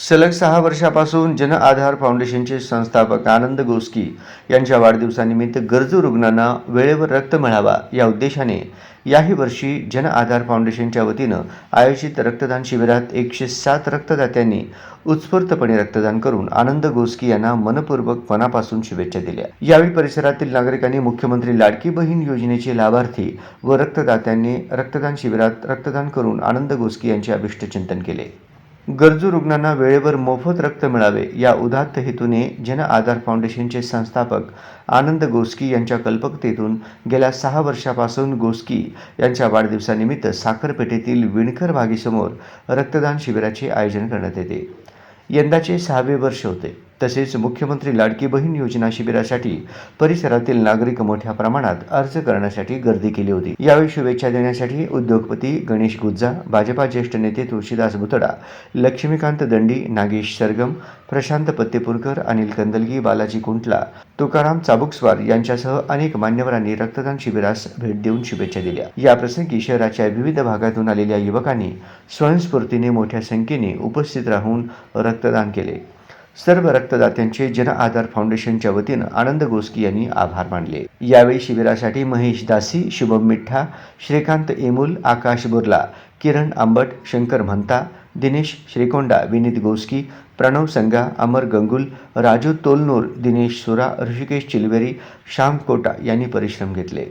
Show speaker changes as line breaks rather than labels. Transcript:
सलग 6 वर्षापासून जन आधार फाउंडेशनचे संस्थापक आनंद गोस्की यांच्या वाढदिवसानिमित्त गरजू रुग्णांना वेळेवर रक्त मिळावा या उद्देशाने याही वर्षी जन आधार फाउंडेशनच्या वतीनं आयोजित रक्तदान शिबिरात 107 रक्तदात्यांनी उत्स्फूर्तपणे रक्तदान करून आनंद गोस्की यांना मनपूर्वक मनापासून शुभेच्छा दिल्या। यावेळी परिसरातील नागरिकांनी मुख्यमंत्री लाडकी बहीण योजनेचे लाभार्थी व रक्तदात्यांनी रक्तदान शिबिरात रक्तदान करून आनंद गोस्की यांचे अभिष्टचिंतन केले। गरजू रुग्णांना वेळेवर मोफत रक्त मिळावे या उदात्त हेतूने जन आधार फाउंडेशनचे संस्थापक आनंद गोस्की यांच्या कल्पकतेतून गेल्या 6 वर्षापासून गोस्की यांच्या वाढदिवसानिमित्त साखरपेठेतील विणकर भागीसमोर रक्तदान शिबिराचे आयोजन करण्यात येते। यंदाचे 6वे वर्ष होते। तसेच मुख्यमंत्री लाडकी बहीण योजना शिबिरासाठी परिसरातील नागरिक मोठ्या प्रमाणात अर्ज करण्यासाठी गर्दी केली होती। यावेळी शुभेच्छा देण्यासाठी उद्योगपती गणेश गुज्जा, भाजपा ज्येष्ठ नेते तुळशीदास भुतडा, लक्ष्मीकांत दंडी, नागेश सरगम, प्रशांत पत्तेपूरकर, अनिल कंदलगी, बालाजी कुंटला, तुकाराम चाबुकस्वार यांच्यासह अनेक मान्यवरांनी रक्तदान शिबिरास भेट देऊन शुभेच्छा दिल्या। याप्रसंगी शहराच्या विविध भागातून आलेल्या युवकांनी स्वयंस्फूर्तीने मोठ्या संख्येने उपस्थित राहून रक्तदान केले। सर्व रक्तदात्यांचे जन आधार फाउंडेशनच्या वतीनं आनंद गोस्की यांनी आभार मानले। यावेळी शिबिरासाठी महेश दासी, शुभम मिठ्ठा, श्रीकांत एमुल, आकाश बुर्ला, किरण आंबट, शंकर म्हणता, दिनेश श्रीकोंडा, विनीत गोस्की, प्रणव संगा, अमर गंगुल, राजू तोलनूर, दिनेश सुरा, ऋषिकेश चिलवेरी, श्याम कोटा यांनी परिश्रम घेतले।